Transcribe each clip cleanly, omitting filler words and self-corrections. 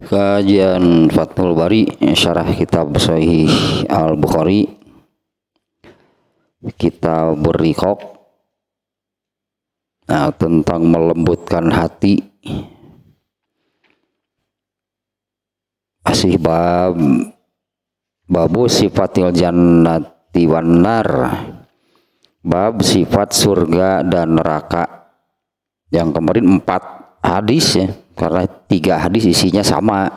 Kajian Fathul Bari Syarah Kitab Sahih Al-Bukhari, Kitab Riqaq, tentang melembutkan hati. Masih babu sifatil jannati wan nar, bab sifat surga dan neraka. Yang kemarin 4 hadis ya, karena 3 hadis isinya sama.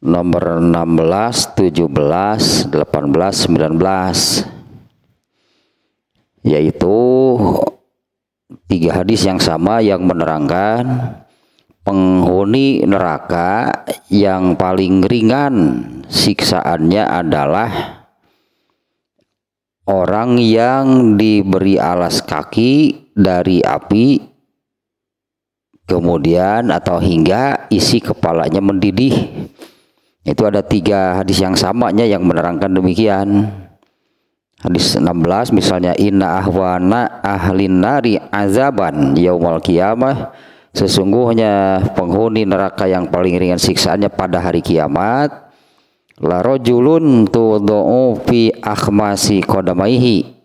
Nomor 16, 17, 18, 19, yaitu 3 hadis yang sama yang menerangkan penghuni neraka yang paling ringan siksaannya adalah orang yang diberi alas kaki dari api, kemudian atau hingga isi kepalanya mendidih. Itu ada 3 hadis yang samanya yang menerangkan demikian. Hadis 16 misalnya, inna ahwana ahlin nari azaban yaumal qiyamah, sesungguhnya penghuni neraka yang paling ringan siksaannya pada hari kiamat, la rajulun tudau fi akhmasi qadamaihi,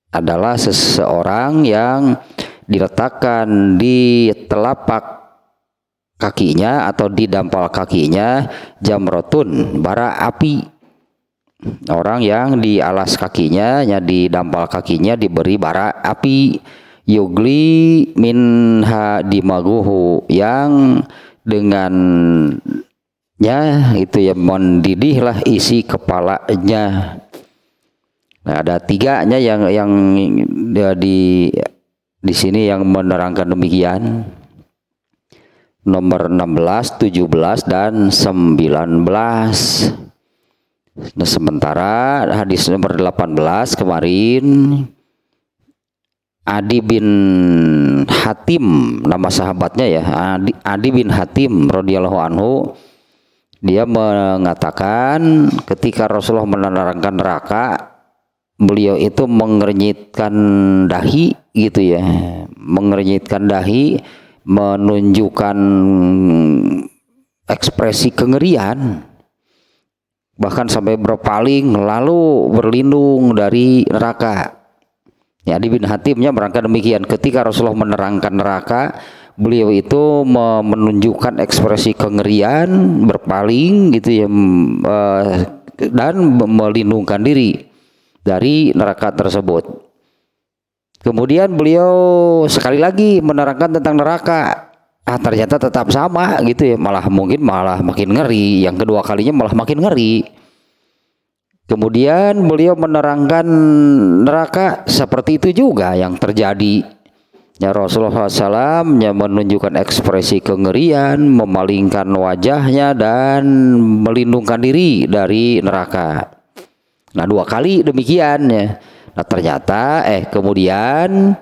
adalah seseorang yang diletakkan di telapak kakinya atau di dampal kakinya jamrotun, bara api. Orang yang di alas kakinya, ya di dampal kakinya diberi bara api, yugli minha dimaguhu, yang dengannya itu ya mendidihlah isi kepalanya. Nah, ada 3-nya yang di sini yang menerangkan demikian. Nomor 16, 17 dan 19. Nah, sementara hadis nomor 18 kemarin, Adi bin Hatim, nama sahabatnya ya, Adi bin Hatim radhiyallahu anhu, dia mengatakan ketika Rasulullah menerangkan neraka, beliau itu mengernyitkan dahi gitu ya, mengernyitkan dahi, menunjukkan ekspresi kengerian, bahkan sampai berpaling lalu berlindung dari neraka. Ya, Adi bin Hatimnya merangkan demikian, ketika Rasulullah menerangkan neraka, beliau itu menunjukkan ekspresi kengerian, berpaling gitu ya, dan melindungkan diri dari neraka tersebut. Kemudian beliau sekali lagi menerangkan tentang neraka, ternyata tetap sama gitu ya, malah makin ngeri. Yang kedua kalinya malah makin ngeri. Kemudian beliau menerangkan neraka, seperti itu juga yang terjadi. Ya, Rasulullah SAW menunjukkan ekspresi kengerian, memalingkan wajahnya dan melindungkan diri dari neraka. Nah, 2 kali demikian ya. Nah, ternyata kemudian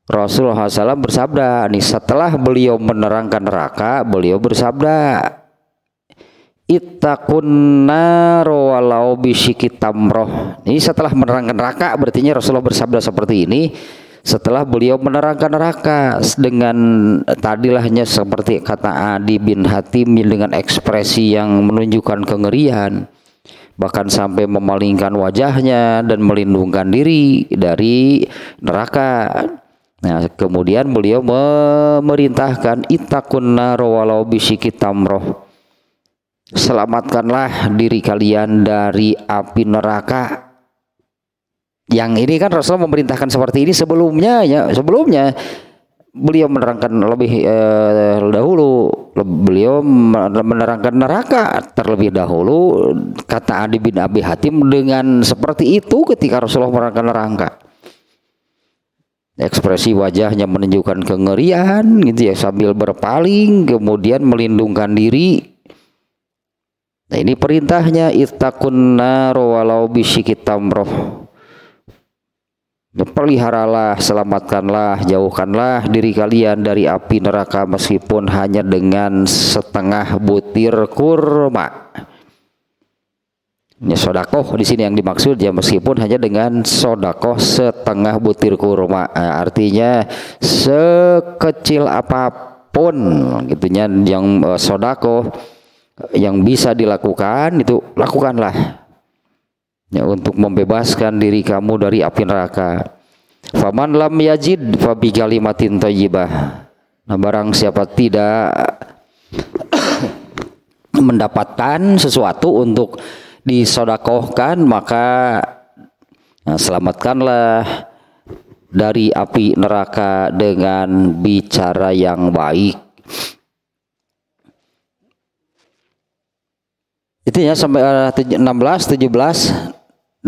Rasulullah SAW bersabda, nih setelah beliau menerangkan neraka, beliau bersabda, ittaqun nar walau bisyiki tamroh. Ini setelah menerangkan neraka, berarti Rasulullah bersabda seperti ini setelah beliau menerangkan neraka dengan tadilahnya seperti kata Adi bin Hatim dengan ekspresi yang menunjukkan kengerian, bahkan sampai memalingkan wajahnya dan melindungkan diri dari neraka. Nah, kemudian beliau memerintahkan ittaqun nar walau bisyiki tamroh, selamatkanlah diri kalian dari api neraka. Yang ini kan Rasulullah memerintahkan seperti ini sebelumnya beliau menerangkan lebih dahulu, beliau menerangkan neraka terlebih dahulu, kata Adi bin Abi Hatim, dengan seperti itu ketika Rasulullah menerangkan neraka. Ekspresi wajahnya menunjukkan kengerian gitu ya, sambil berpaling kemudian melindungkan diri. Nah, ini perintahnya, ittaqun nar walau bisyiki tamroh, peliharalah, selamatkanlah, jauhkanlah diri kalian dari api neraka meskipun hanya dengan setengah butir kurma. Ya, sodakoh di sini yang dimaksud ya, meskipun hanya dengan sodakoh setengah butir kurma. Artinya sekecil apapun apapun gitunya yang sodako yang bisa dilakukan itu lakukanlah ya, untuk membebaskan diri kamu dari api neraka. Faman lam yajid fa bi kalimatin thayyibah. Nah, barang siapa tidak mendapatkan sesuatu untuk disodakohkan, maka selamatkanlah dari api neraka dengan bicara yang baik. Itu ya sampai 16, 17, 18,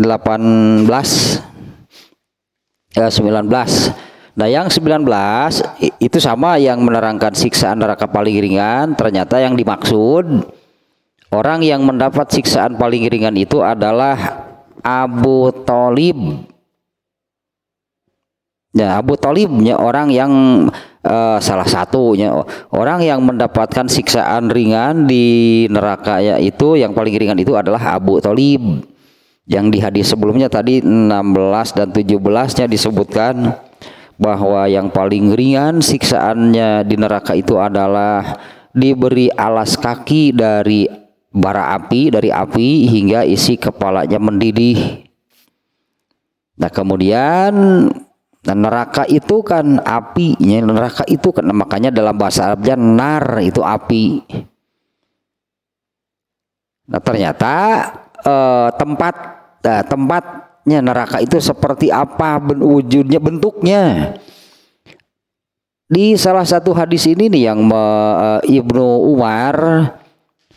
19. Nah yang 19 itu sama yang menerangkan siksaan neraka paling ringan. Ternyata yang dimaksud orang yang mendapat siksaan paling ringan itu adalah Abu Thalib. Ya, Abu Thalibnya orang yang salah satunya orang yang mendapatkan siksaan ringan di neraka, yaitu yang paling ringan itu adalah Abu Thalib. Yang di hadis sebelumnya tadi 16 dan 17-nya disebutkan bahwa yang paling ringan siksaannya di neraka itu adalah diberi alas kaki dari bara api, dari api hingga isi kepalanya mendidih. Nah kemudian neraka itu kan apinya, neraka itu kan makanya dalam bahasa Arabnya nar itu api. Nah ternyata tempatnya neraka itu seperti apa wujudnya, bentuknya. Di salah satu hadis ini nih yang Ibnu Umar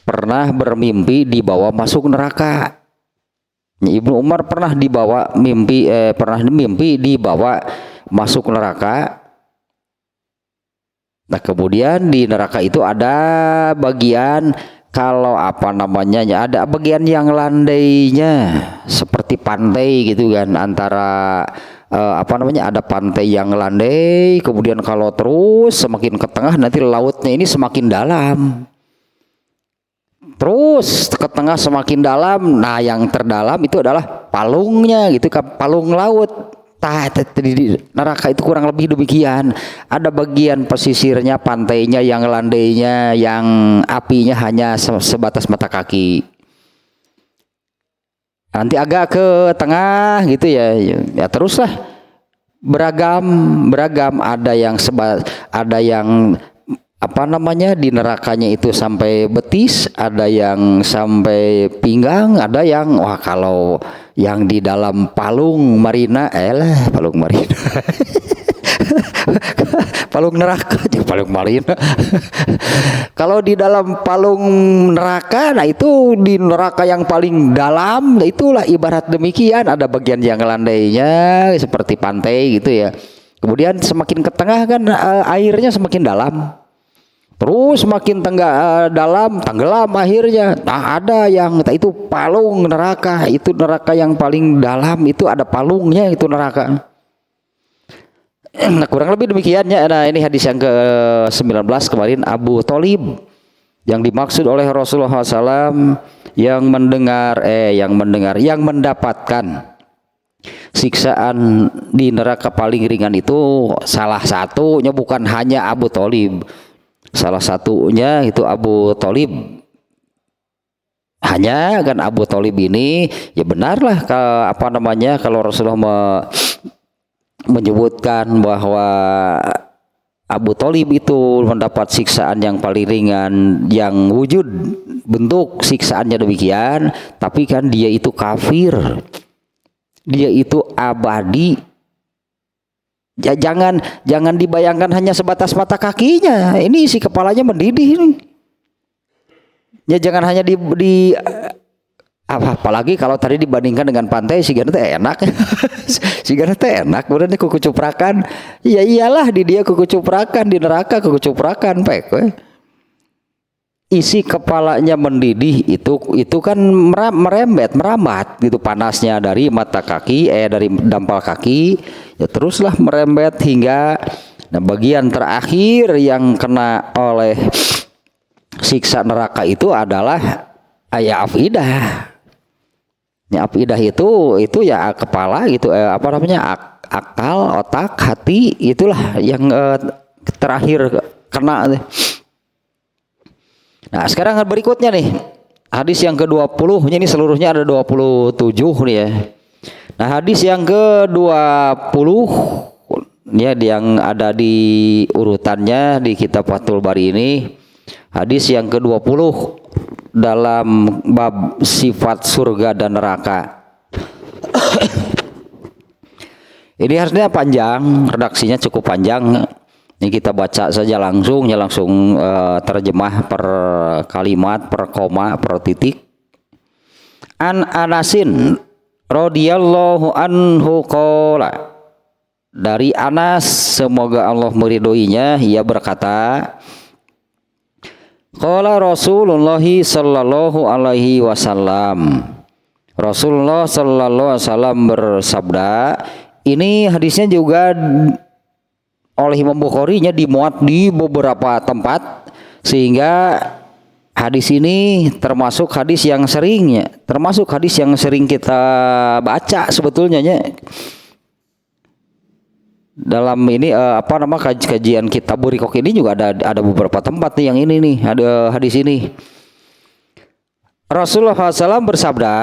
pernah bermimpi dibawa masuk neraka. Ibnu Umar pernah mimpi dibawa masuk neraka. Nah kemudian di neraka itu ada bagian kalau ada bagian yang landainya seperti pantai gitu kan, antara ada pantai yang landai, kemudian kalau terus semakin ke tengah nanti lautnya ini semakin dalam. Terus ke tengah semakin dalam, nah yang terdalam itu adalah palungnya gitu kan, palung laut. Di neraka itu kurang lebih demikian. Ada bagian pesisirnya, pantainya, yang landainya, yang apinya hanya sebatas mata kaki. Nanti agak ke tengah gitu ya, ya teruslah beragam. Ada yang di nerakanya itu sampai betis, ada yang sampai pinggang, ada yang kalau yang di dalam palung marina palung neraka aja, palung marina. Kalau di dalam palung neraka, nah itu di neraka yang paling dalam, nah itulah ibarat demikian, ada bagian yang landainya seperti pantai gitu ya. Kemudian semakin ke tengah kan airnya semakin dalam. Terus semakin dalam, tenggelam akhirnya. Nah ada yang itu palung neraka, itu neraka yang paling dalam, itu ada palungnya itu neraka. Nah kurang lebih demikiannya. Nah ini hadis yang ke-19 kemarin, Abu Thalib yang dimaksud oleh Rasulullah SAW yang mendapatkan siksaan di neraka paling ringan itu salah satunya bukan hanya Abu Thalib. Salah satunya itu Abu Thalib. Hanya kan Abu Thalib ini ya benarlah kalau Rasulullah menyebutkan bahwa Abu Thalib itu mendapat siksaan yang paling ringan, yang wujud bentuk siksaannya demikian, tapi kan dia itu kafir. Dia itu abadi. Ya, jangan dibayangkan hanya sebatas mata kakinya, ini isi kepalanya mendidih ini. Ya jangan hanya apalagi kalau tadi dibandingkan dengan pantai, sigana teh enak. Sigana teh enak, kemudian kuku cuprakan. Ya iyalah di dia kuku cuprakan, di neraka kuku cuprakan pek. Isi kepalanya mendidih itu kan merambat gitu panasnya dari mata kaki dari dampal kaki ya, teruslah merembet hingga bagian terakhir yang kena oleh siksa neraka itu adalah afidah. Ya afidah itu ya kepala gitu, akal, otak, hati, itulah yang terakhir kena. Nah, sekarang berikutnya nih. Hadis yang ke-20, ini seluruhnya ada 27 nih ya. Nah, hadis yang ke-20 ya, yang ada di urutannya di kitab Fathul Bari ini, hadis yang ke-20 dalam bab sifat surga dan neraka. Ini harusnya panjang, redaksinya cukup panjang. Ini kita baca saja langsung terjemah per kalimat, per koma, per titik. An Anasin radhiyallahu anhu qala, dari Anas semoga Allah meridhoinya, ia berkata, qala Rasulullah sallallahu alaihi wasallam, Rasulullah sallallahu alaihi wasallam bersabda. Ini hadisnya juga oleh Imam Bukhari-nya dimuat di beberapa tempat, sehingga hadis ini termasuk hadis yang sering kita baca sebetulnya dalam ini kajian kitab Burikok ini juga ada beberapa tempat nih yang ini nih ada hadis ini. Rasulullah SAW bersabda,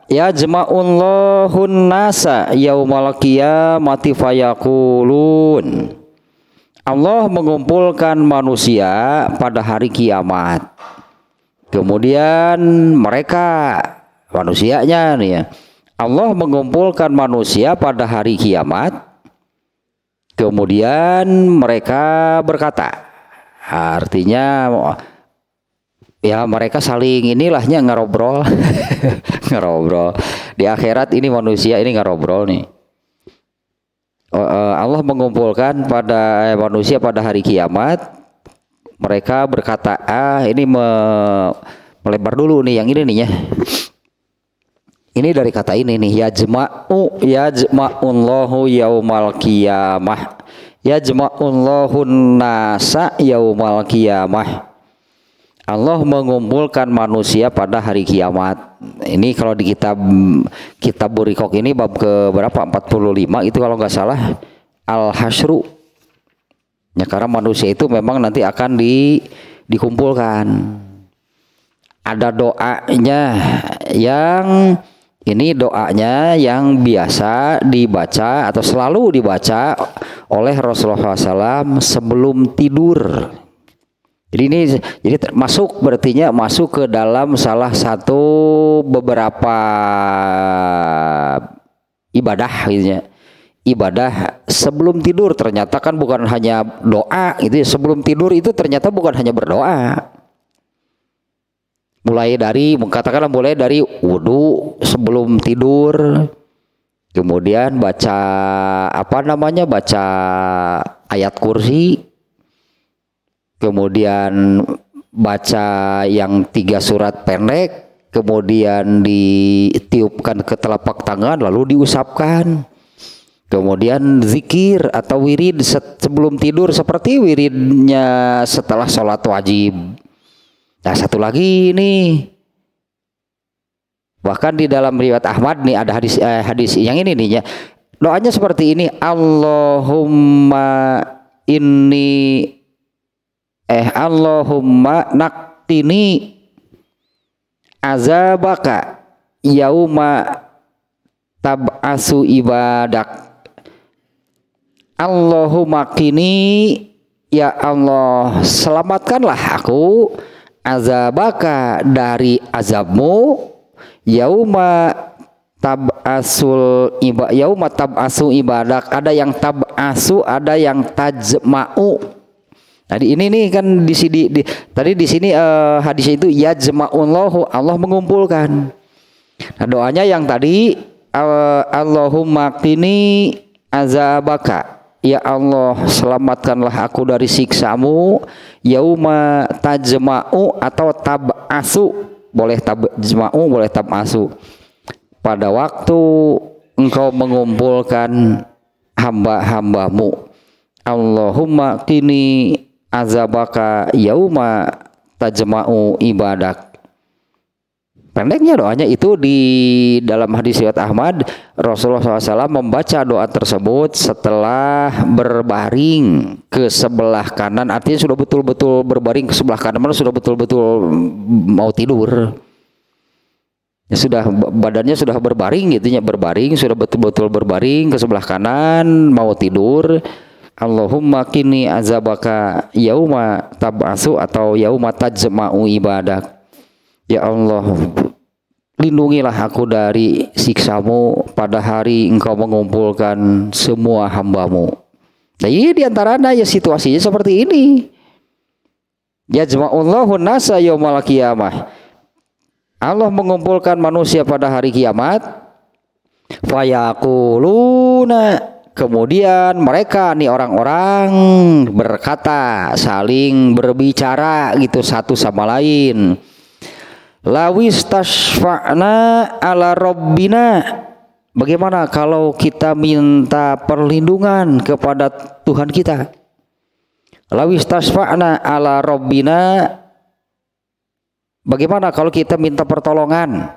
ya jama'ullahun nasa yaumal qiyamati fayaqulun, Allah mengumpulkan manusia pada hari kiamat. Kemudian mereka, manusianya nih ya, Allah mengumpulkan manusia pada hari kiamat. Kemudian mereka berkata, artinya ya mereka saling inilahnya ngerobrol. Ngerobrol di akhirat, ini manusia ini ngerobrol nih. Allah mengumpulkan pada manusia pada hari kiamat. Mereka berkata, ini melebar dulu nih yang ini nih ya. Ini dari kata ini nih, yajma'ullahu yaumal qiyamah, yajma'ullahun nasa yaumal qiyamah. Allah mengumpulkan manusia pada hari kiamat. Ini kalau di kitab Burikok ini bab ke berapa? 45 itu kalau nggak salah, Al-Hasyru. Ya, karena manusia itu memang nanti akan dikumpulkan. Ada doanya yang biasa dibaca atau selalu dibaca oleh Rasulullah SAW sebelum tidur. Jadi masuk ke dalam salah satu beberapa ibadah gitu ya. Ibadah sebelum tidur, ternyata kan bukan hanya doa itu ya. Sebelum tidur itu ternyata bukan hanya berdoa. Mulai dari wudhu sebelum tidur. Kemudian baca ayat kursi. Kemudian baca yang 3 surat pendek, kemudian ditiupkan ke telapak tangan lalu diusapkan. Kemudian zikir atau wirid sebelum tidur seperti wiridnya setelah sholat wajib. Nah, satu lagi nih, bahkan di dalam riwayat Ahmad nih ada hadis yang ini nih ya. Doanya seperti ini, Allahumma naktini azabaka yauma tab'asu ibadak. Allahumma qini, ya Allah selamatkanlah aku, azabaka dari azabmu, yauma tab'asu ibadak. Ada yang tab'asu, ada yang tajma'u. Tadi ini nih kan tadi di sini hadisnya itu yajma'ullahu, Allah mengumpulkan. Nah, doanya yang tadi Allahumma qini azabaka, ya Allah selamatkanlah aku dari siksamu, yauma tajma'u atau tab'asu, boleh tajma'u boleh tab'asu, pada waktu engkau mengumpulkan hamba-hambamu. Allahumma qini azabaka yauma tajma'u ibadak. Pendeknya doanya itu di dalam hadis riwayat Ahmad, Rasulullah SAW membaca doa tersebut setelah berbaring ke sebelah kanan, artinya sudah betul-betul berbaring ke sebelah kanan, sudah betul-betul mau tidur. Ya sudah, badannya sudah berbaring gitu ya, berbaring, sudah betul-betul berbaring ke sebelah kanan mau tidur. Allahumma kini azabaka yauma tab'asu atau yauma tajma'u ibadak. Ya Allah, lindungilah aku dari siksamu pada hari engkau mengumpulkan semua hambamu. Nah ini diantaranya ya situasinya seperti ini. Yajma'ullahu nasa yaumal qiyamah. Allah mengumpulkan manusia pada hari kiamat. Fayaquluna, kemudian mereka nih orang-orang berkata, saling berbicara gitu satu sama lain. Lawis tashfa'na ala rabbina, bagaimana kalau kita minta perlindungan kepada Tuhan kita? Lawis tashfa'na ala rabbina, bagaimana kalau kita minta pertolongan?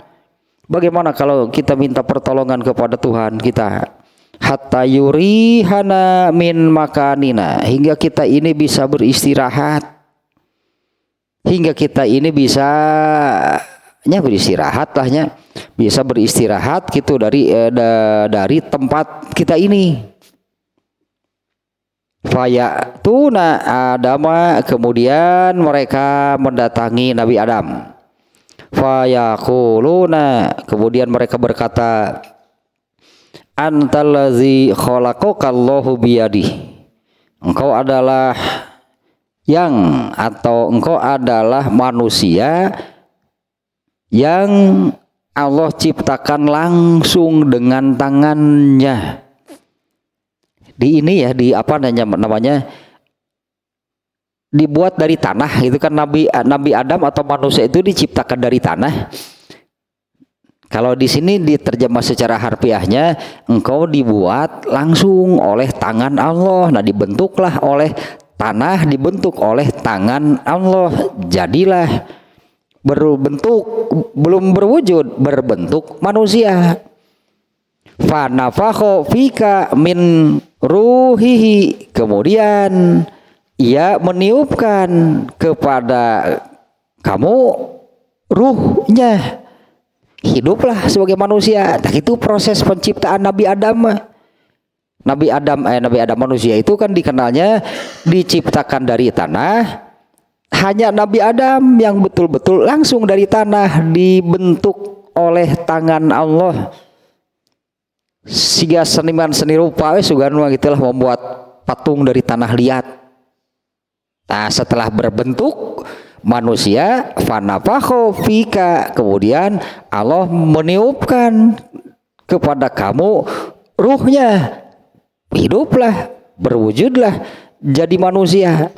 Bagaimana kalau kita minta pertolongan kepada Tuhan kita? Hatta yurihana min makanina, hingga kita ini bisa beristirahat. Hingga kita ini bisa beristirahat lahnya, bisa beristirahat gitu dari tempat kita ini. Fayatuna Adama, kemudian mereka mendatangi Nabi Adam. Fayaquluna, kemudian mereka berkata, Antallazi khalaqakallahu biyadihi, engkau adalah engkau adalah manusia yang Allah ciptakan langsung dengan tangannya. Di ini ya, di apa namanya, dibuat dari tanah itu kan. Nabi Adam atau manusia itu diciptakan dari tanah. Kalau di sini diterjemah secara harfiahnya, engkau dibuat langsung oleh tangan Allah. Nah, dibentuklah oleh tanah, dibentuk oleh tangan Allah, jadilah berbentuk, belum berwujud, berbentuk manusia. Fa nafakha fika min ruhihi, kemudian ia meniupkan kepada kamu ruhnya, hiduplah sebagai manusia. Nah, itu proses penciptaan Nabi Adam. Nabi Adam manusia itu kan dikenalnya diciptakan dari tanah. Hanya Nabi Adam yang betul-betul langsung dari tanah, dibentuk oleh tangan Allah. Siga seniman seni rupa sugan gitulah, membuat patung dari tanah liat. Nah, setelah berbentuk manusia, fanafakho fika, kemudian Allah meniupkan kepada kamu ruhnya, hiduplah, berwujudlah jadi manusia.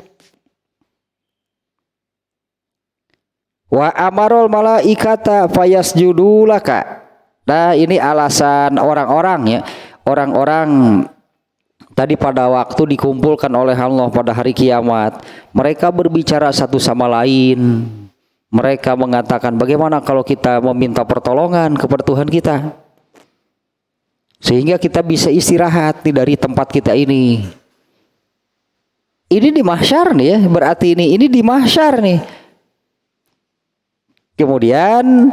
Wa amarul malaikata fayasjudulaka. Nah, ini alasan orang-orang ya. Orang-orang tadi pada waktu dikumpulkan oleh Allah pada hari kiamat, mereka berbicara satu sama lain. Mereka mengatakan, bagaimana kalau kita meminta pertolongan kepada Tuhan kita, sehingga kita bisa istirahat dari tempat kita ini. Ini di mahsyar nih ya, berarti ini di mahsyar nih. Kemudian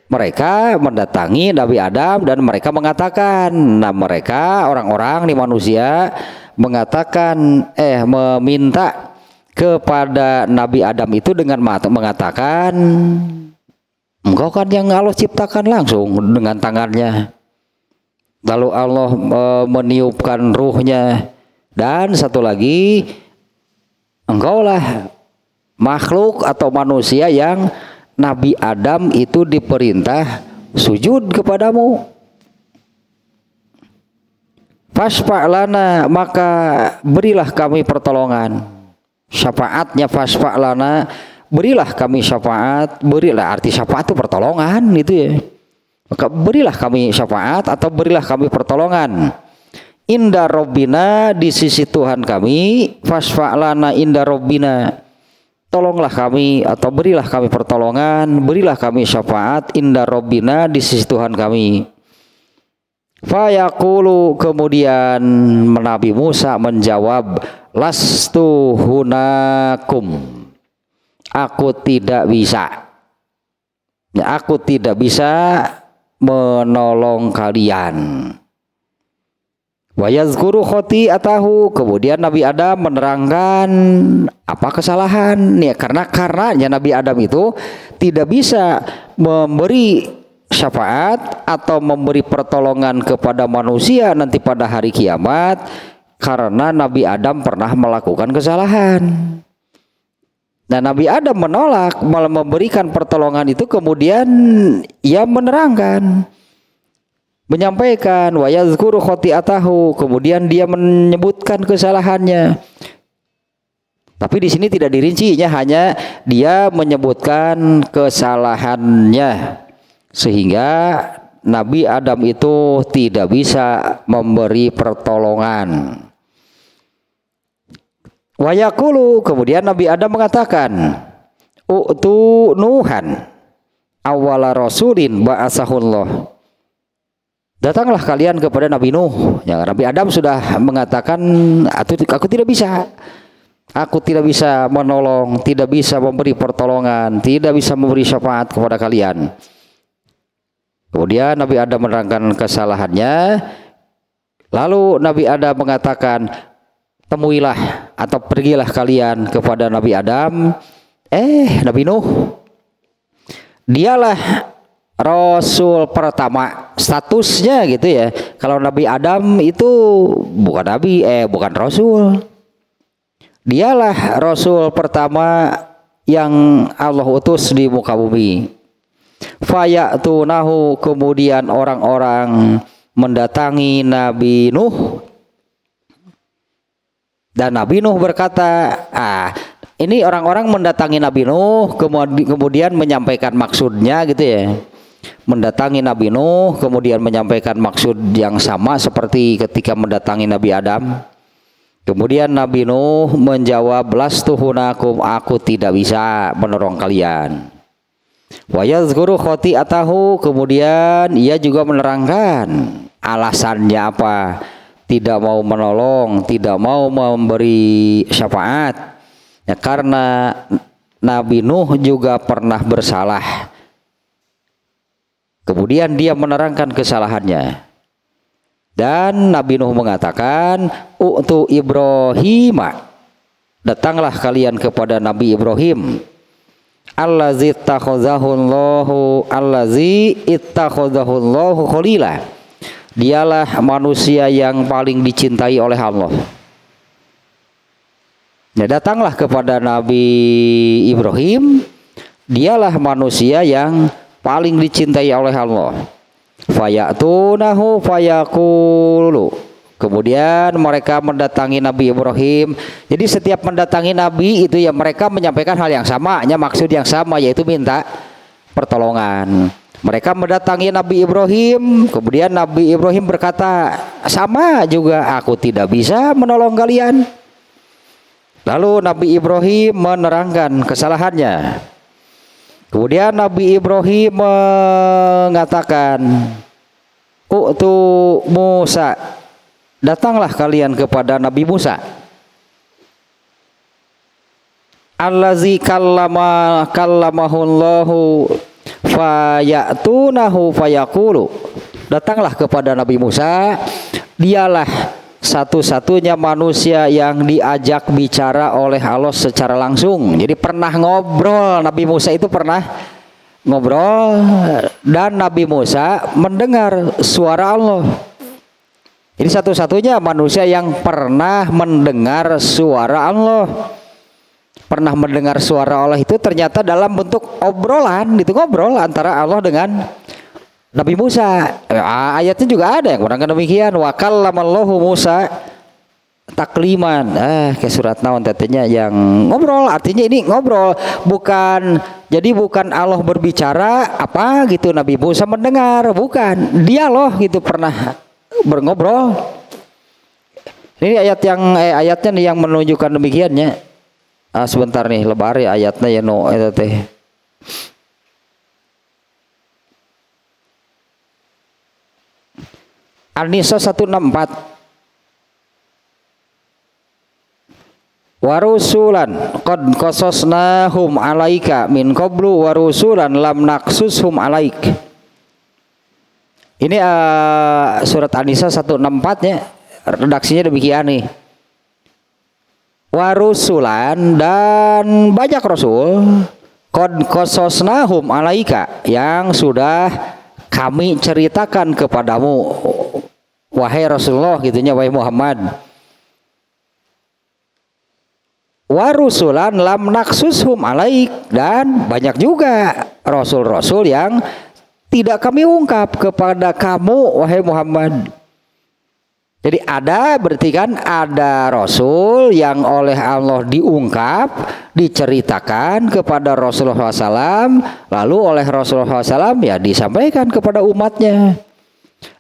mereka mendatangi Nabi Adam dan mereka mengatakan, nah mereka orang-orang di manusia mengatakan, meminta kepada Nabi Adam itu dengan mengatakan, engkau kan yang Allah ciptakan langsung dengan tangannya. Lalu Allah meniupkan ruhnya. Dan satu lagi, engkaulah makhluk atau manusia yang Nabi Adam itu diperintah sujud kepadamu. Fasfa'lana, maka berilah kami pertolongan. Syafaatnya fasfa'lana, berilah kami syafaat. Berilah, arti syafaat itu pertolongan itu ya. Maka berilah kami syafaat atau berilah kami pertolongan. Inda Rabbina, di sisi Tuhan kami. Fasfa'lana inda Rabbina, tolonglah kami atau berilah kami pertolongan, berilah kami syafaat inda Rabbina di sisi Tuhan kami. Fayaqulu, kemudian Nabi Musa menjawab, lastu hunakum, aku tidak bisa, ya, aku tidak bisa menolong kalian. Wa yazkuru khoti'atahu, kemudian Nabi Adam menerangkan apa kesalahan ya, karena Nabi Adam itu tidak bisa memberi syafaat atau memberi pertolongan kepada manusia nanti pada hari kiamat karena Nabi Adam pernah melakukan kesalahan. Nah, Nabi Adam menolak malah memberikan pertolongan itu, kemudian ia menerangkan, menyampaikan wa yazkuru khoti'atahu, kemudian dia menyebutkan kesalahannya. Tapi di sini tidak dirincinya, hanya dia menyebutkan kesalahannya sehingga Nabi Adam itu tidak bisa memberi pertolongan. Wa yaqulu, kemudian Nabi Adam mengatakan, u'tu Nuhan awwala rasulin ba'asahullah. Datanglah kalian kepada Nabi Nuh. Ya, Nabi Adam sudah mengatakan, aku tidak bisa. Aku tidak bisa menolong, tidak bisa memberi pertolongan, tidak bisa memberi syafaat kepada kalian. Kemudian Nabi Adam menerangkan kesalahannya. Lalu Nabi Adam mengatakan, temuilah atau pergilah kalian kepada Nabi Adam. Nabi Nuh, dialah Rasul pertama statusnya gitu ya. Kalau Nabi Adam itu bukan Nabi, bukan Rasul. Dialah Rasul pertama yang Allah utus di muka bumi. Fayatunahu, kemudian orang-orang mendatangi Nabi Nuh. Dan Nabi Nuh berkata, ini orang-orang mendatangi Nabi Nuh, kemudian menyampaikan maksudnya gitu ya. Mendatangi Nabi Nuh, kemudian menyampaikan maksud yang sama seperti ketika mendatangi Nabi Adam. Kemudian Nabi Nuh menjawab, lastu hunakum, aku tidak bisa menolong kalian. Wa yazkuru khoti'atahu, kemudian ia juga menerangkan alasannya apa tidak mau menolong, tidak mau memberi syafaat ya, karena Nabi Nuh juga pernah bersalah. Kemudian dia menerangkan kesalahannya. Dan Nabi Nuh mengatakan, u'tu Ibrahim, datanglah kalian kepada Nabi Ibrahim. Allazi ittakhadhahullahu khalila. Dialah manusia yang paling dicintai oleh Allah. Ya, datanglah kepada Nabi Ibrahim. Dialah manusia yang paling dicintai oleh Allah. Fayatunahu fayaqulu, kemudian mereka mendatangi Nabi Ibrahim. Jadi setiap mendatangi Nabi itu ya mereka menyampaikan hal yang sama, maksud yang sama, yaitu minta pertolongan. Mereka mendatangi Nabi Ibrahim, kemudian Nabi Ibrahim berkata, sama juga, aku tidak bisa menolong kalian. Lalu Nabi Ibrahim menerangkan kesalahannya. Kemudian Nabi Ibrahim mengatakan, u'tu Musa, datanglah kalian kepada Nabi Musa. Allazi kallamahullahu fayatunahu fayaqulu. Datanglah kepada Nabi Musa, dialah satu-satunya manusia yang diajak bicara oleh Allah secara langsung. Jadi pernah ngobrol, Nabi Musa itu pernah ngobrol, dan Nabi Musa mendengar suara Allah. Jadi satu-satunya manusia yang pernah mendengar suara Allah. Pernah mendengar suara Allah itu ternyata dalam bentuk obrolan, itu ngobrol antara Allah dengan Nabi Musa. Ayatnya juga ada yang kurang demikian, wa kallamallahu Musa takliman. Kayak surat naon tetenya yang ngobrol, artinya ini ngobrol, bukan Allah berbicara apa gitu, Nabi Musa mendengar, bukan dialog gitu, pernah berngobrol. Ini ayatnya nih yang menunjukkan demikiannya. Sebentar nih lebar ya ayatnya ya no eta teh. An-Nisa 164. Warusulan qad qasasnahum alaika min qablu warusulan lam naqsushum alaik. Ini surat An-Nisa 164 nya redaksinya demikian nih. Warusulan dan banyak rasul qad qasasnahum alaika yang sudah kami ceritakan kepadamu wahai Rasulullah gitunya wahai Muhammad. Warusulan lam naksushum alaik dan banyak juga rasul-rasul yang tidak kami ungkap kepada kamu wahai Muhammad. Jadi ada berarti kan ada rasul yang oleh Allah diungkap, diceritakan kepada Rasulullah SAW, lalu oleh Rasulullah SAW ya disampaikan kepada umatnya.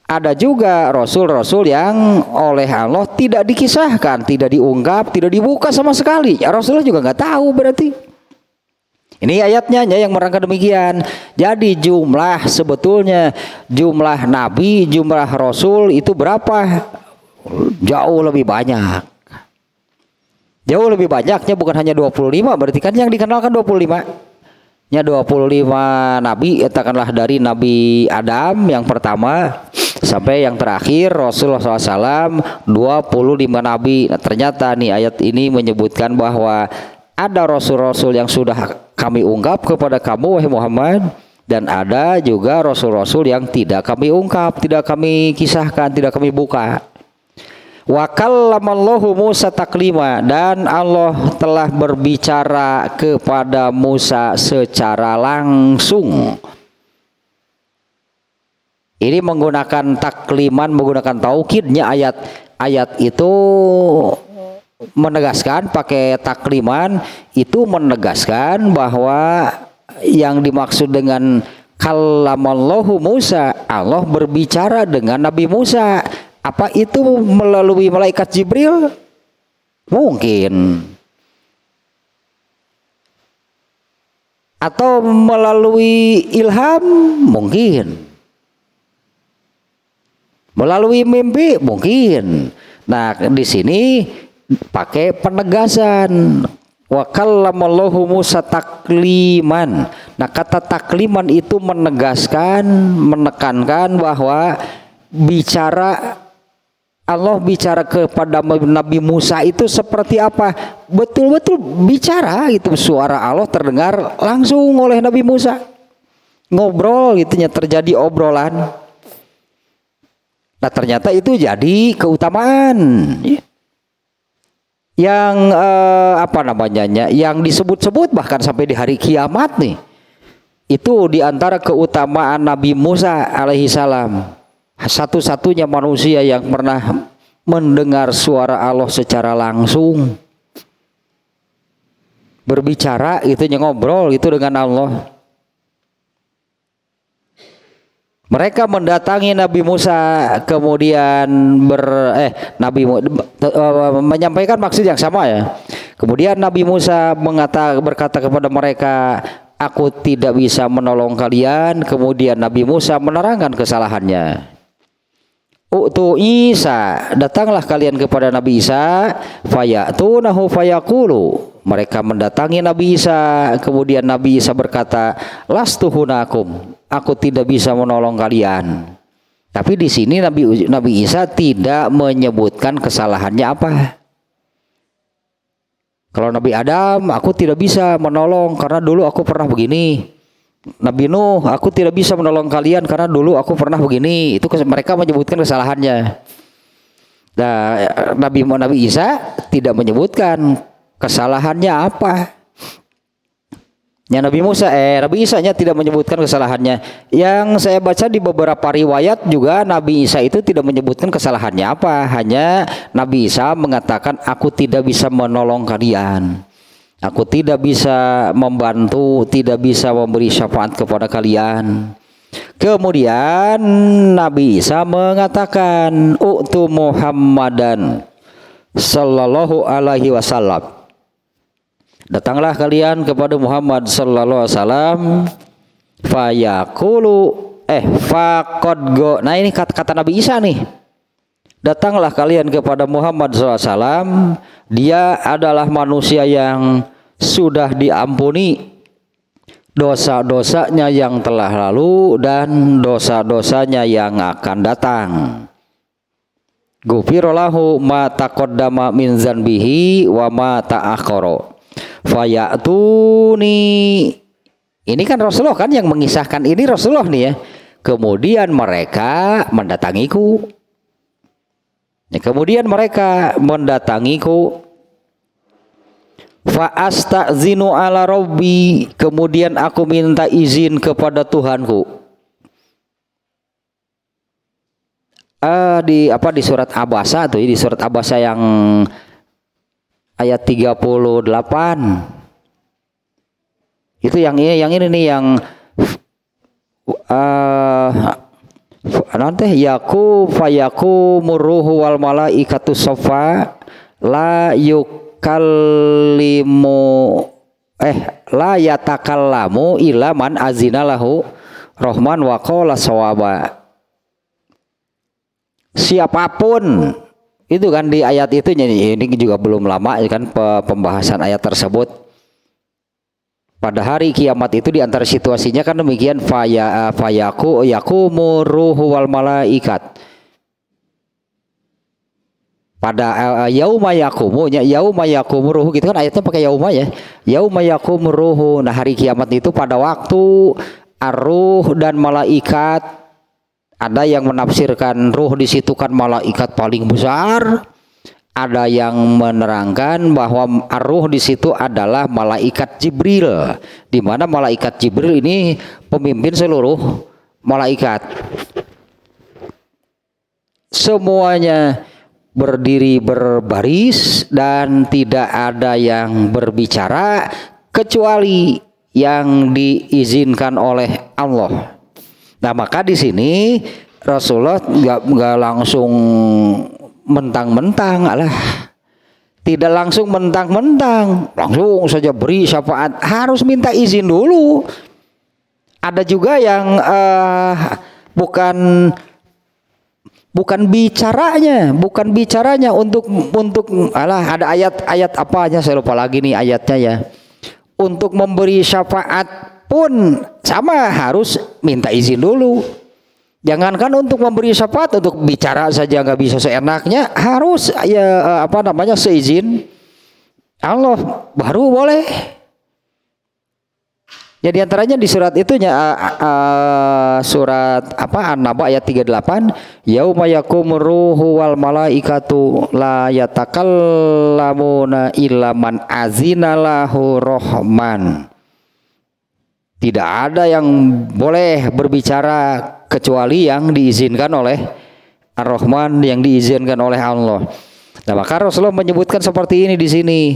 Ada juga rasul-rasul yang oleh Allah tidak dikisahkan, tidak diungkap, tidak dibuka sama sekali. Ya, Rasulullah juga nggak tahu berarti. Ini ayatnya yang merangka demikian. Jadi sebetulnya jumlah nabi, jumlah rasul itu berapa? Jauh lebih banyak. Jauh lebih banyaknya bukan hanya 25, berarti kan yang dikenalkan 25. Nya 25 nabi, katakanlah dari Nabi Adam yang pertama sampai yang terakhir Rasulullah SAW 25 nabi. Nah, ternyata nih ayat ini menyebutkan bahwa ada rasul-rasul yang sudah kami ungkap kepada kamu wahai Muhammad, dan ada juga rasul-rasul yang tidak kami ungkap, tidak kami kisahkan, tidak kami buka. Wa kallamallahu Musa taklima, dan Allah telah berbicara kepada Musa secara langsung. Ini menggunakan takliman, menggunakan taukidnya ayat itu menegaskan, pakai takliman itu menegaskan bahwa yang dimaksud dengan kallamallahu Musa, Allah berbicara dengan Nabi Musa. Apa itu melalui malaikat Jibril? Mungkin. Atau melalui ilham? Mungkin. Melalui mimpi? Mungkin. Nah, di sini pakai penegasan. Wa kallamallahu Musa takliman. Nah, kata takliman itu menegaskan, menekankan bahwa Allah bicara kepada Nabi Musa itu seperti apa? Betul-betul bicara itu, suara Allah terdengar langsung oleh Nabi Musa. Ngobrol gitunya, terjadi obrolan. Nah, ternyata itu jadi keutamaan yang yang disebut-sebut bahkan sampai di hari kiamat nih. Itu diantara keutamaan Nabi Musa alaihi salam. Satu-satunya manusia yang pernah mendengar suara Allah secara langsung, berbicara itu, ngobrol itu dengan Allah. Mereka mendatangi Nabi Musa, kemudian menyampaikan maksud yang sama ya. Kemudian Nabi Musa berkata kepada mereka, aku tidak bisa menolong kalian. Kemudian Nabi Musa menerangkan kesalahannya. U'tu Isa, datanglah kalian kepada Nabi Isa, fayatunahu fayaqulu. Mereka mendatangi Nabi Isa, kemudian Nabi Isa berkata, lastuhunakum, aku tidak bisa menolong kalian. Tapi di sini Nabi Isa tidak menyebutkan kesalahannya apa. Kalau Nabi Adam, aku tidak bisa menolong karena dulu aku pernah begini. Nabi Nuh, aku tidak bisa menolong kalian karena dulu aku pernah begini. Itu mereka menyebutkan kesalahannya. Nah, Nabi Isa tidak menyebutkan kesalahannya apa. Nabi Isa-nya tidak menyebutkan kesalahannya. Yang saya baca di beberapa riwayat juga Nabi Isa itu tidak menyebutkan kesalahannya apa. Hanya Nabi Isa mengatakan, aku tidak bisa menolong kalian. Aku tidak bisa membantu, tidak bisa memberi syafaat kepada kalian. Kemudian Nabi Isa mengatakan, u'tu Muhammadan sallallahu alaihi wasallam. Datanglah kalian kepada Muhammad sallallahu alaihi wasallam fayaqulu faqad go. Nah ini kata Nabi Isa nih. Datanglah kalian kepada Muhammad SAW, dia adalah manusia yang sudah diampuni dosa-dosanya yang telah lalu dan dosa-dosanya yang akan datang. Ghufirallahu ma taqaddama min dzanbihi wa ma ta'akhkhara. Fayatuni. Ini kan Rasulullah kan yang mengisahkan ini, Rasulullah nih ya. Kemudian mereka mendatangiku. Kemudian mereka mendatangiku. Fa astazinu ala rabbi. Kemudian aku minta izin kepada Tuhanku. Di surat Abasa tuh, di surat Abasa yang ayat 38. Itu yang ini nih yang nanti yaku fayaku muruhu wal malaikatu sofa la yukallimu la yatakallamu illa man azina lahu rahman wa qala sawaba. Siapapun itu kan di ayat itu, ini juga belum lama kan pembahasan ayat tersebut. Pada hari kiamat itu di antara situasinya kan demikian, fayaku yakumu ruhu wal malaikat. Pada yauma yakumu ruhu gitu kan ayatnya pakai yauma ya. Yauma yakumu ruhu. Nah hari kiamat itu pada waktu ar-ruh dan malaikat. Ada yang menafsirkan ruh di situ kan malaikat paling besar. Ada yang menerangkan bahwa ar-ruh di situ adalah malaikat Jibril, di mana malaikat Jibril ini pemimpin seluruh malaikat. Semuanya berdiri berbaris dan tidak ada yang berbicara kecuali yang diizinkan oleh Allah. Nah maka di sini Rasulullah nggak langsung mentang-mentang, tidak langsung mentang-mentang, langsung saja beri syafaat, harus minta izin dulu. Ada juga yang bukan bicaranya untuk ada ayat apa aja saya lupa lagi nih ayatnya ya. Untuk memberi syafaat pun sama harus minta izin dulu. Jangankan untuk memberi syafaat, untuk bicara saja nggak bisa seenaknya, harus seizin Allah baru boleh. Ya diantaranya di surat itunya surat An-Naba ayat 38, yauma yakumur ruhu wal malaikatu la yatakallamuna illa man azina lahu rahman. Tidak ada yang boleh berbicara kecuali yang diizinkan oleh Ar-Rahman, yang diizinkan oleh Allah. Nah, maka Rasulullah menyebutkan seperti ini di sini.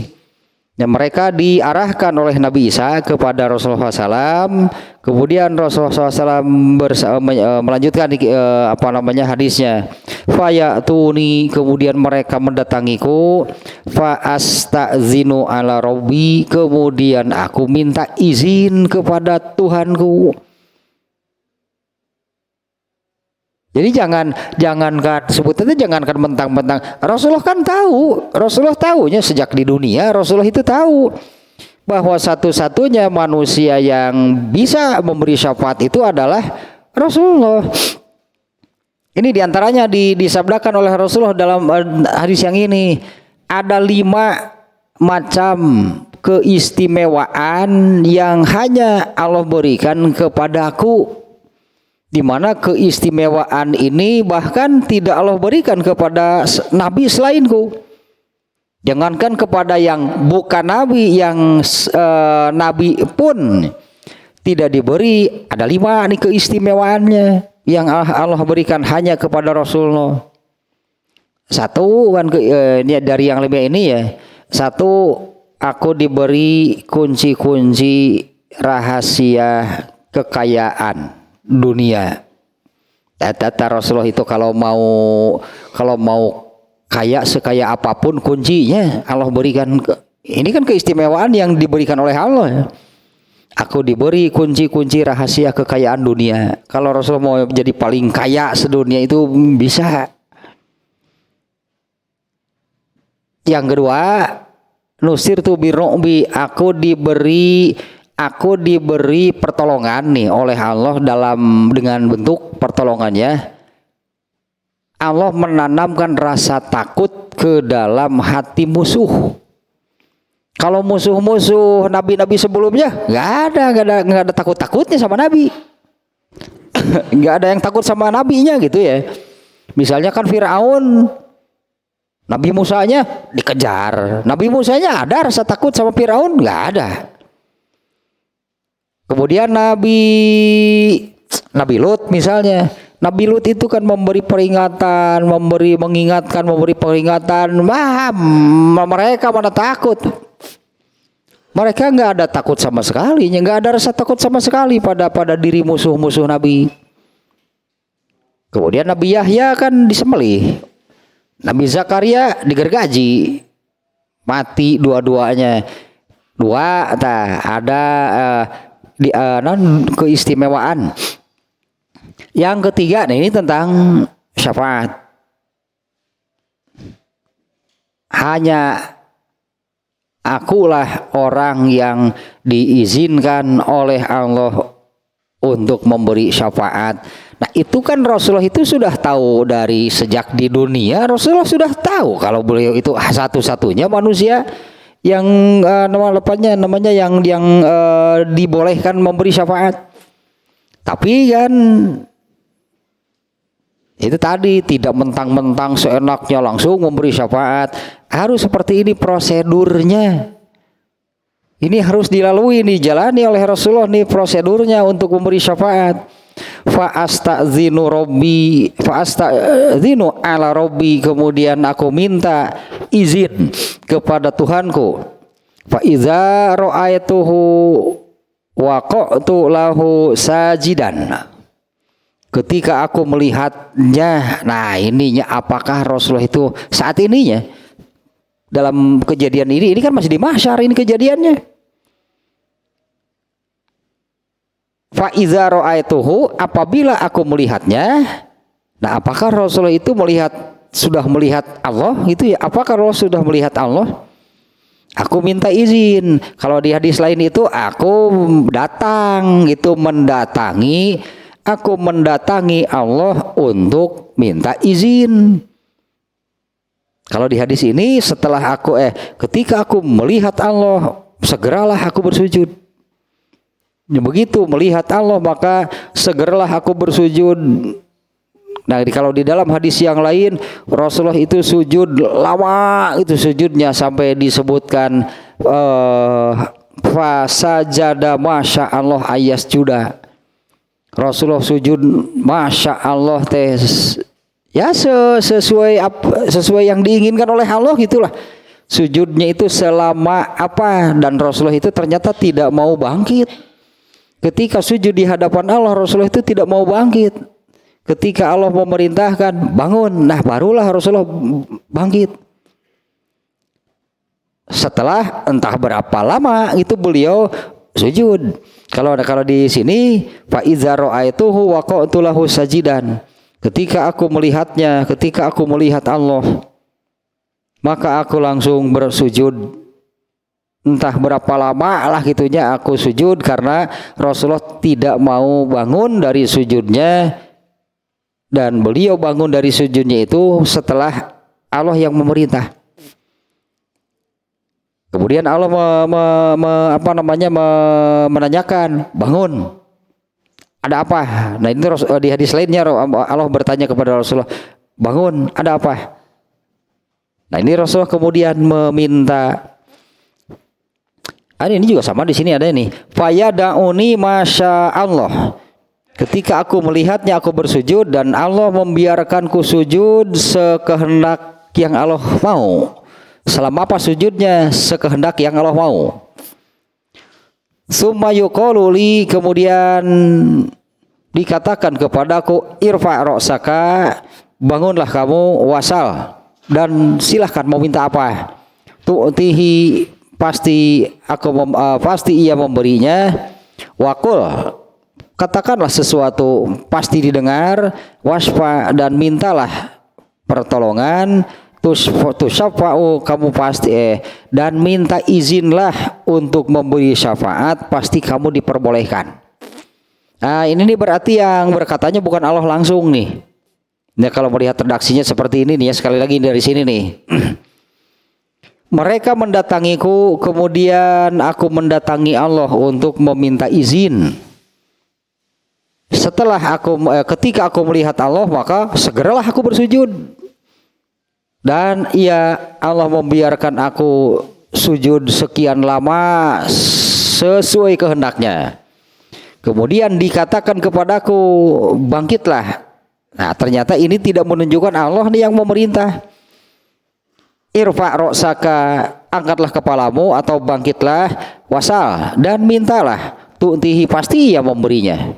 Yang mereka diarahkan oleh Nabi Isa kepada Rasulullah SAW. Kemudian Rasulullah SAW melanjutkan hadisnya. Fayatuni, kemudian mereka mendatangiku. Fa astazinu ala rabbi, kemudian aku minta izin kepada Tuhanku. Jadi jangankan sebutannya jangankan mentang-mentang. Rasulullah kan tahu, Rasulullah tahunya sejak di dunia, Rasulullah itu tahu bahwa satu-satunya manusia yang bisa memberi syafaat itu adalah Rasulullah. Ini diantaranya disabdakan oleh Rasulullah dalam hadis yang ini. Ada 5 macam keistimewaan yang hanya Allah berikan kepadaku, di mana keistimewaan ini bahkan tidak Allah berikan kepada nabi selainku. Jangankan kepada yang bukan nabi, yang nabi pun tidak diberi. Ada 5 nih keistimewaannya yang Allah berikan hanya kepada Rasulullah. Satu kan dari yang 5 ini ya. Satu, aku diberi kunci-kunci rahasia kekayaan dunia. Kata Rasulullah itu kalau mau kaya sekaya apapun kuncinya Allah berikan Ini kan keistimewaan yang diberikan oleh Allah. Aku diberi kunci-kunci rahasia kekayaan dunia. Kalau Rasul mau jadi paling kaya sedunia itu bisa. Yang kedua, nusirtu biru'bi, aku diberi pertolongan nih oleh Allah dengan bentuk pertolongannya. Allah menanamkan rasa takut ke dalam hati musuh. Kalau musuh-musuh nabi-nabi sebelumnya nggak ada takut-takutnya sama nabi. Nggak ada yang takut sama nabinya gitu ya. Misalnya kan Firaun, Nabi Musanya dikejar. Nabi Musanya ada rasa takut sama Firaun? Nggak ada. Kemudian Nabi Lut misalnya. Nabi Lut itu kan memberi peringatan, memberi peringatan. Mereka mana takut? Mereka nggak ada takut sama sekali, nggak ada rasa takut sama sekali pada diri musuh-musuh Nabi. Kemudian Nabi Yahya kan disembelih, Nabi Zakaria digergaji, mati dua-duanya. Ada keistimewaan. Yang ketiga, ini tentang syafaat. Hanya akulah orang yang diizinkan oleh Allah untuk memberi syafaat. Nah itu kan Rasulullah itu sudah tahu dari sejak di dunia. Rasulullah sudah tahu kalau beliau itu satu-satunya manusia yang namanya yang dibolehkan memberi syafaat. Tapi kan itu tadi tidak mentang-mentang seenaknya langsung memberi syafaat. Harus seperti ini prosedurnya. Ini harus dilalui, dijalani oleh Rasulullah nih prosedurnya untuk memberi syafaat. Fa'astazinu ala rabbi, kemudian aku minta izin kepada Tuhanku. Fa iza ra'aituhu waqa'tu lahu sajidan. Ketika aku melihatnya, nah ininya apakah Rasulullah itu saat ininya dalam kejadian ini kan masih di mahsyar ini kejadiannya. Fa iza ra'aituhu, apabila aku melihatnya, nah apakah Rasulullah itu sudah melihat Allah itu ya? Apakah Rasulullah sudah melihat Allah? Aku minta izin. Kalau di hadis lain itu aku mendatangi Allah untuk minta izin. Kalau di hadis ini ketika aku melihat Allah, segeralah aku bersujud. Begitu melihat Allah maka segeralah aku bersujud. Nah kalau di dalam hadis yang lain Rasulullah itu sujud lama, itu sujudnya sampai disebutkan fasajada masya Allah ayasjuda. Rasulullah sujud masya Allah teh ya sesuai yang diinginkan oleh Allah gitulah. Sujudnya itu selama apa, dan Rasulullah itu ternyata tidak mau bangkit. Ketika sujud di hadapan Allah, Rasulullah itu tidak mau bangkit. Ketika Allah memerintahkan bangun, nah barulah Rasulullah bangkit. Setelah entah berapa lama itu beliau sujud. Kalau di sini fa iza ra'aituhu waqa'tu lahu sajidan. Ketika aku melihatnya, ketika aku melihat Allah, maka aku langsung bersujud. Entah berapa lama lah gitunya aku sujud, karena Rasulullah tidak mau bangun dari sujudnya, dan beliau bangun dari sujudnya itu setelah Allah yang memerintah. Kemudian Allah menanyakan, bangun, ada apa? Nah ini di hadis lainnya Allah bertanya kepada Rasulullah, bangun, ada apa? Nah ini Rasulullah kemudian meminta. Ini juga sama di sini ada ini. Fayadauni masya Allah. Ketika aku melihatnya aku bersujud, dan Allah membiarkanku sujud sekehendak yang Allah mau. Selama apa sujudnya? Sekehendak yang Allah mau. Summa yuqalu li, kemudian dikatakan kepadaku, irfa' ra'saka, bangunlah kamu, wasal, dan silahkan mau minta apa. Tu'tihi, pasti ia memberinya. Wakul, katakanlah sesuatu pasti didengar. Wasfa, dan mintalah pertolongan. Tusyafa'u, kamu pasti dan minta izinlah untuk memberi syafaat, pasti kamu diperbolehkan. Nah, ini nih berarti yang berkatanya bukan Allah langsung nih. Nah, kalau melihat redaksinya seperti ini nih ya, sekali lagi dari sini nih. Mereka mendatangiku, kemudian aku mendatangi Allah untuk meminta izin. Ketika aku melihat Allah, maka segeralah aku bersujud. Dan Allah membiarkan aku sujud sekian lama sesuai kehendaknya. Kemudian dikatakan kepadaku, bangkitlah. Nah, ternyata ini tidak menunjukkan Allah nih yang memerintah. Irfa' ra'saka, angkatlah kepalamu atau bangkitlah, wasal, dan mintalah, tu'tihi, pasti ia memberinya.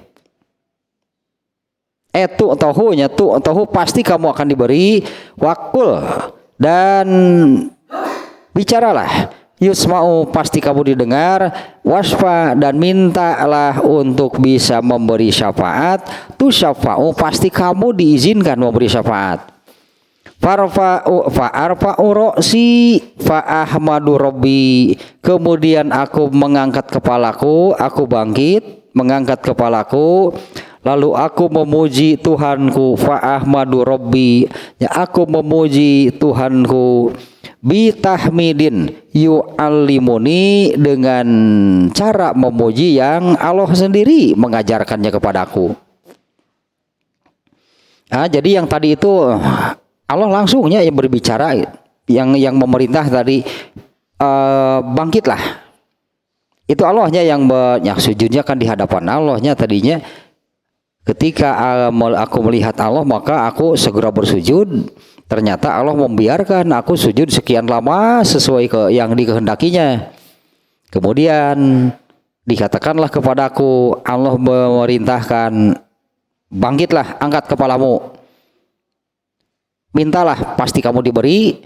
Tu'tahu, pasti kamu akan diberi. Wakul, dan bicaralah, yusma'u, pasti kamu didengar. Wasfa, dan mintalah untuk bisa memberi syafaat. Tusyafa'u, pasti kamu diizinkan memberi syafaat. Fa'arfa'u ro'si fa'ahmadu rabbi, kemudian aku mengangkat kepalaku, aku bangkit mengangkat kepalaku, lalu aku memuji Tuhanku. Fa'ahmadu rabbi, ya, aku memuji Tuhanku. Bitahmidin yu'allimuni, dengan cara memuji yang Allah sendiri mengajarkannya kepadaku. Nah, jadi yang tadi itu Allah langsungnya yang berbicara, yang memerintah tadi, bangkitlah. Itu Allahnya yang sujudnya kan di hadapan Allahnya tadinya. Ketika aku melihat Allah, maka aku segera bersujud. Ternyata Allah membiarkan aku sujud sekian lama sesuai yang dikehendakinya. Kemudian dikatakanlah kepadaku, Allah memerintahkan, bangkitlah, angkat kepalamu. Mintalah, pasti kamu diberi.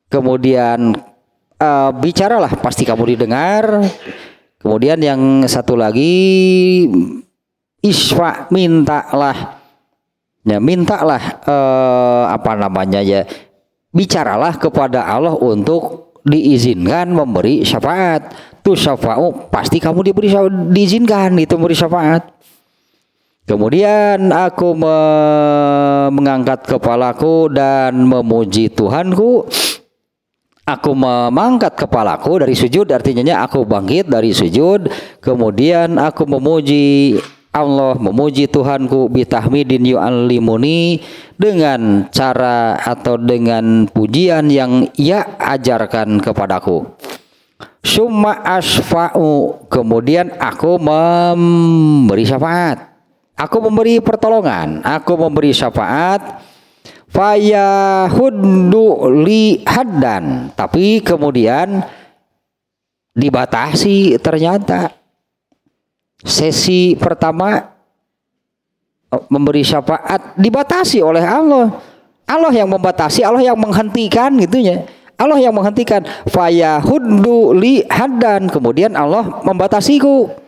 Kemudian bicaralah, pasti kamu didengar. Kemudian yang satu lagi, isfa, mintalah. Ya, mintalah bicaralah kepada Allah untuk diizinkan memberi syafaat. Tusyafa'u, pasti kamu diizinkan itu memberi syafaat. Kemudian aku mengangkat kepalaku dan memuji Tuhanku. Aku mengangkat kepalaku dari sujud, artinya aku bangkit dari sujud. Kemudian aku memuji Allah, memuji Tuhanku. Bitahmidin yu'allimuni, dengan cara atau dengan pujian yang ia ajarkan kepadaku. Summa asfa'u, kemudian aku memberi syafaat. Aku memberi pertolongan, aku memberi syafaat. Fayahuddu li haddan, tapi kemudian dibatasi. Ternyata sesi pertama memberi syafaat dibatasi oleh Allah. Allah yang membatasi, Allah yang menghentikan gitunya. Allah yang menghentikan. Fayahuddu li haddan, kemudian Allah membatasiku.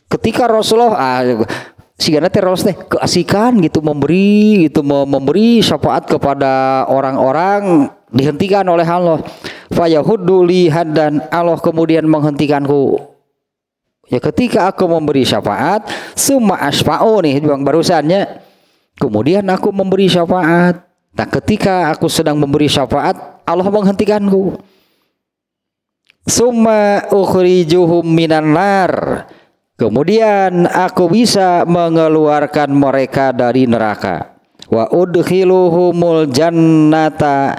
Ketika Rasulullah keasikan gitu memberi syafaat kepada orang-orang, dihentikan oleh Allah. Fayahuddu li haddan, Allah kemudian menghentikanku. Ya, ketika aku memberi syafaat, summa asfa'u nih bang barusannya. Kemudian aku memberi syafaat. Nah, ketika aku sedang memberi syafaat, Allah menghentikanku. Summa ukhrijuhum minan nar, kemudian aku bisa mengeluarkan mereka dari neraka. Wa udkhiluhumul jannata,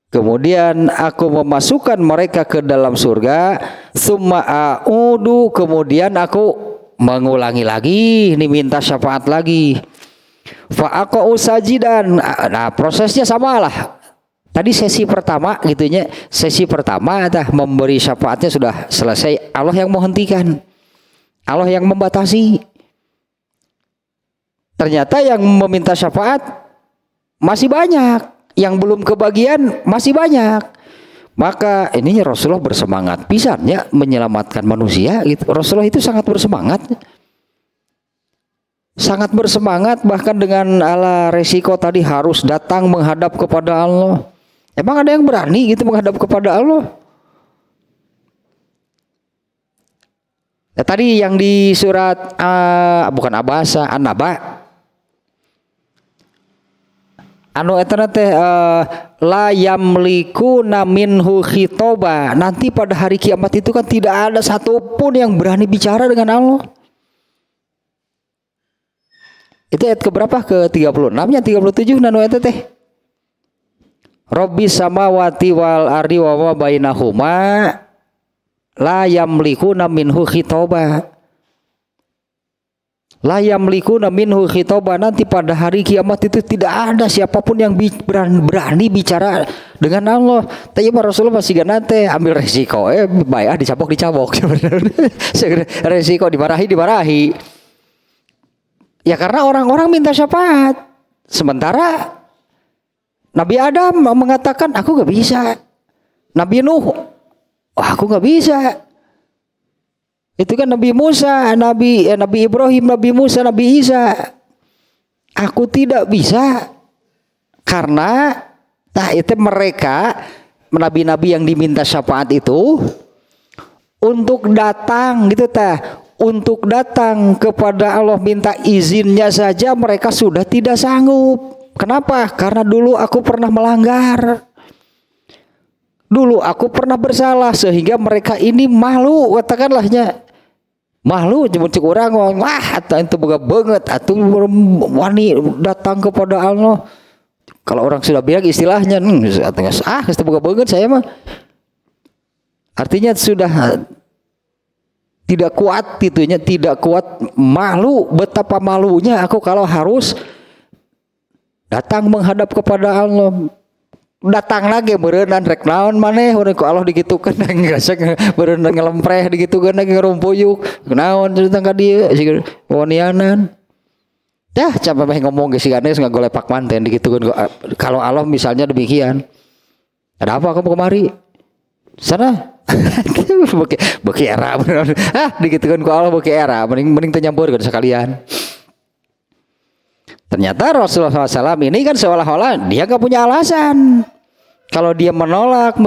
kemudian aku memasukkan mereka ke dalam surga. Summa a'udu, kemudian aku mengulangi lagi, ini minta syafaat lagi. Fa'aqa'u sajidan. Nah, prosesnya samalah. Tadi sesi pertama gitunya, sesi pertama memberi syafaatnya sudah selesai, Allah yang menghentikan. Allah yang membatasi. Ternyata yang meminta syafaat masih banyak, yang belum kebagian masih banyak. Maka ininya Rasulullah bersemangat pisannya menyelamatkan manusia gitu. Rasulullah itu sangat bersemangat. Sangat bersemangat, bahkan dengan ala resiko tadi harus datang menghadap kepada Allah. Emang ada yang berani gitu menghadap kepada Allah? Nah, tadi yang di surat bukan Abasa, An-Naba. Anu eta teh la yamlikuna minhu khitoba. Nanti pada hari kiamat itu kan tidak ada satupun yang berani bicara dengan Allah. Itu ayat keberapa? Ke-36-nya 37 nanu eta teh. Rabbis samawati wal ardi wa ma bainahuma la yamlikuna minhu khitoba. La yamlikuna minhu khitoba. Nanti pada hari kiamat itu tidak ada siapapun yang berani bicara dengan Allah. Tapi Rasulullah masih ganate ambil resiko, bayar dicabok resiko dimarahi. Ya karena orang-orang minta syafaat. Sementara Nabi Adam mengatakan aku gak bisa. Nabi Nuh, aku gak bisa. Itu kan Nabi Musa, Nabi Ibrahim, Nabi Musa, Nabi Isa. Aku tidak bisa. Karena itu mereka nabi-nabi yang diminta syafaat itu untuk datang gitu untuk datang kepada Allah minta izinnya saja mereka sudah tidak sanggup. Kenapa? Karena dulu aku pernah melanggar. Dulu aku pernah bersalah sehingga mereka ini malu, katakanlahnya. Malu cuma cek orang wah itu boga banget atuh wani datang kepada Allah. Kalau orang sudah bilang istilahnya itu boga banget saya mah. Artinya sudah tidak kuat itunya, tidak kuat, malu, betapa malunya aku kalau harus datang menghadap kepada Allah. Datang lagi berenang rek naon maneh urang ku Allah digitukeun gasek berenang ngelempreh digitukeun lagi ngerumpuyuk naon datang ka dieu wanianan. Dah coba bae ngomong ge sigana geus ngagolepak manten digitukeun kalau Allah misalnya demikian. Ada apa kamu kemari? Sana beki era bener. Digitukeun ku Allah beki era mending teu nyampeurkeun sekalian. Ternyata Rasulullah SAW ini kan seolah-olah dia gak punya alasan. Kalau dia menolak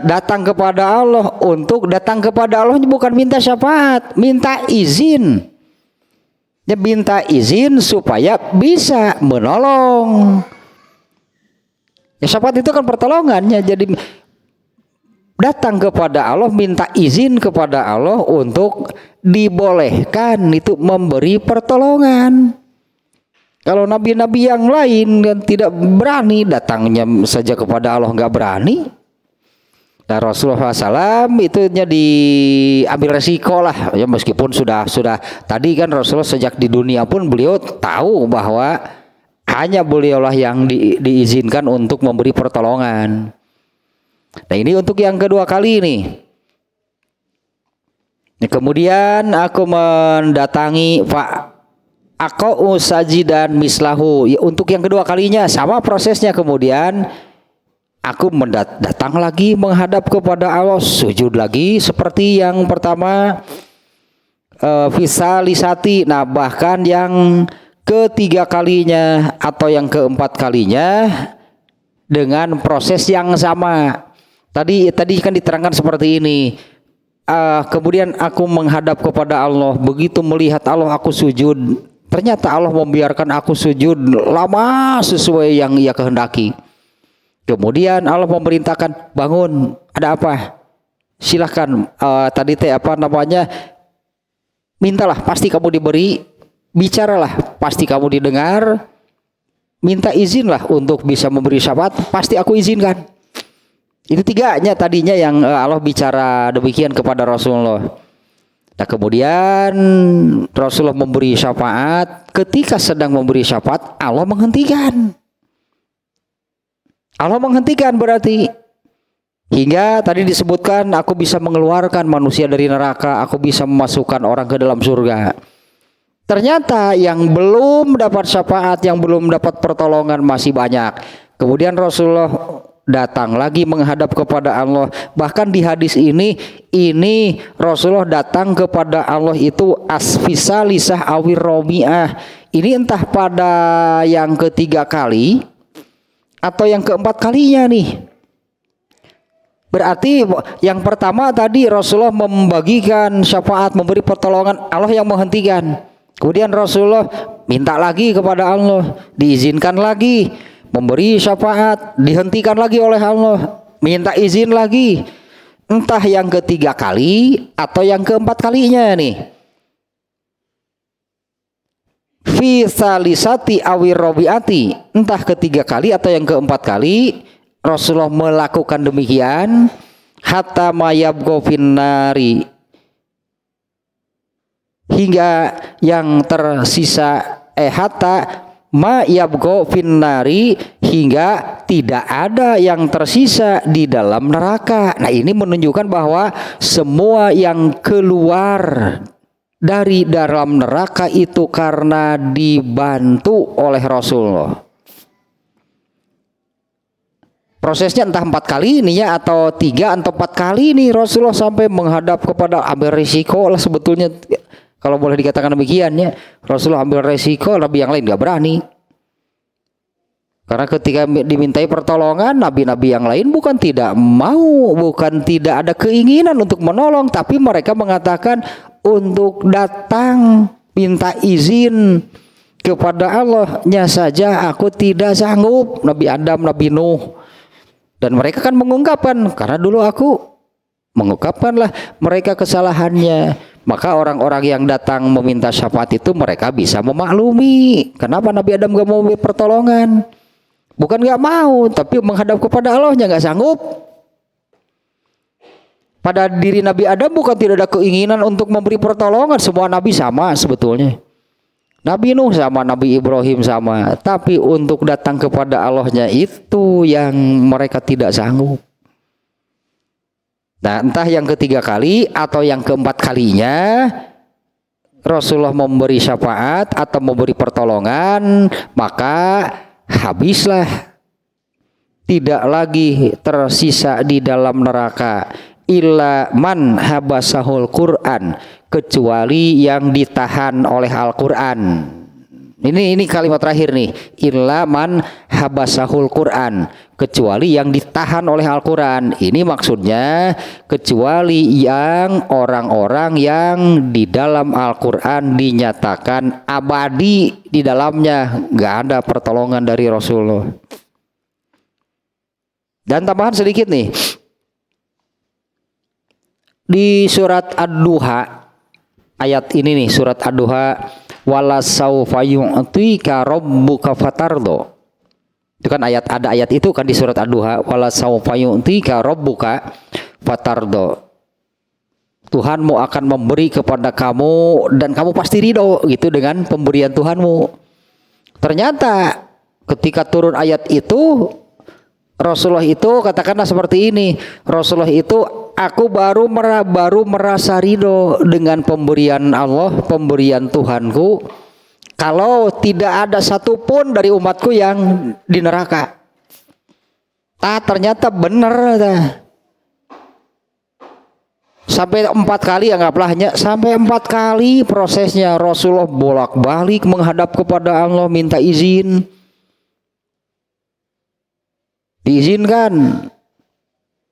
datang kepada Allah, untuk datang kepada Allah bukan minta syafaat, minta izin. Dia minta izin supaya bisa menolong. Ya syafaat itu kan pertolongannya. Jadi datang kepada Allah, minta izin kepada Allah untuk dibolehkan itu memberi pertolongan. Kalau nabi-nabi yang lain kan tidak berani, datangnya saja kepada Allah nggak berani. Dan Rasulullah SAW itu diambil resiko lah, ya meskipun sudah tadi kan Rasulullah sejak di dunia pun beliau tahu bahwa hanya beliaulah yang diizinkan untuk memberi pertolongan. Nah ini untuk yang kedua kali ini. Kemudian aku mendatangi Aku sajidan mislahu. Ya, untuk yang kedua kalinya sama prosesnya. Kemudian aku datang lagi menghadap kepada Allah, sujud lagi seperti yang pertama. Fisalisati. Nah bahkan yang ketiga kalinya atau yang keempat kalinya dengan proses yang sama. Tadi kan diterangkan seperti ini. Kemudian aku menghadap kepada Allah. Begitu melihat Allah aku sujud. Ternyata Allah membiarkan aku sujud lama sesuai yang ia kehendaki. Kemudian Allah memerintahkan bangun. Ada apa? Silahkan tadi mintalah pasti kamu diberi. Bicaralah pasti kamu didengar. Minta izinlah untuk bisa memberi syafaat. Pasti aku izinkan. Itu tiganya tadinya yang Allah bicara demikian kepada Rasulullah. Nah kemudian Rasulullah memberi syafaat. Ketika sedang memberi syafaat Allah menghentikan. Allah menghentikan berarti hingga tadi disebutkan aku bisa mengeluarkan manusia dari neraka, aku bisa memasukkan orang ke dalam surga. Ternyata yang belum dapat syafaat, yang belum dapat pertolongan masih banyak. Kemudian Rasulullah datang lagi menghadap kepada Allah. Bahkan di hadis ini Rasulullah datang kepada Allah itu asfisa lisah awir romiah. Ini entah pada yang ketiga kali atau yang keempat kalinya nih. Berarti yang pertama tadi Rasulullah membagikan syafaat, memberi pertolongan, Allah yang menghentikan. Kemudian Rasulullah minta lagi kepada Allah, diizinkan lagi memberi syafaat, dihentikan lagi oleh Allah, minta izin lagi. Entah yang ketiga kali atau yang keempat kalinya nih. Fi salisati awir robiati, entah ketiga kali atau yang keempat kali Rasulullah melakukan demikian. Hatta mayabgo finnari, hingga yang tersisa hatta mayabgo finnari, hingga tidak ada yang tersisa di dalam neraka. Nah, ini menunjukkan bahwa semua yang keluar dari dalam neraka itu karena dibantu oleh Rasulullah. Prosesnya entah 4 kali ini ya, atau 3 atau 4 kali ini Rasulullah sampai menghadap kepada, ambil risiko lah sebetulnya kalau boleh dikatakan demikian ya. Rasulullah ambil risiko, nabi yang lain gak berani. Karena ketika dimintai pertolongan, nabi-nabi yang lain bukan tidak mau, bukan tidak ada keinginan untuk menolong, tapi mereka mengatakan untuk datang minta izin kepada Allahnya saja aku tidak sanggup. Nabi Adam, Nabi Nuh. Dan mereka kan mengungkapkan, karena dulu aku mengungkapkanlah mereka kesalahannya. Maka orang-orang yang datang meminta syafaat itu mereka bisa memaklumi. Kenapa Nabi Adam gak mau pertolongan? Bukan gak mau, tapi menghadap kepada Allahnya gak sanggup. Pada diri Nabi Adam bukan tidak ada keinginan untuk memberi pertolongan. Semua Nabi sama sebetulnya. Nabi Nuh sama, Nabi Ibrahim sama, tapi untuk datang kepada Allahnya itu yang mereka tidak sanggup. Nah, entah yang ketiga kali atau yang keempat kalinya Rasulullah memberi syafaat atau memberi pertolongan, maka habislah, tidak lagi tersisa di dalam neraka. Illa man habasahul Quran, kecuali yang ditahan oleh Al-Quran. Ini kalimat terakhir nih. Illa man habasahul Quran, kecuali yang ditahan oleh Al-Quran. Ini maksudnya kecuali yang orang-orang yang di dalam Al-Quran dinyatakan abadi di dalamnya, nggak ada pertolongan dari Rasulullah. Dan tambahan sedikit nih. Di surat Ad-Duha, ayat ini nih, surat Ad-Duha, wala saufa yu'tika rabbuka fatardo. Itu kan ada ayat itu kan di surat Ad-Duha, wala saufa yu'tika rabbuka fatardo. Tuhanmu akan memberi kepada kamu dan kamu pasti ridho gitu dengan pemberian Tuhanmu. Ternyata ketika turun ayat itu, Rasulullah itu katakanlah seperti ini, Rasulullah itu, aku baru merasa ridho dengan pemberian Allah, pemberian Tuhanku, kalau tidak ada satupun dari umatku yang di neraka. Ternyata benar. Sampai 4 kali, anggaplah sampai 4 kali prosesnya Rasulullah bolak-balik menghadap kepada Allah, minta izin. Diizinkan,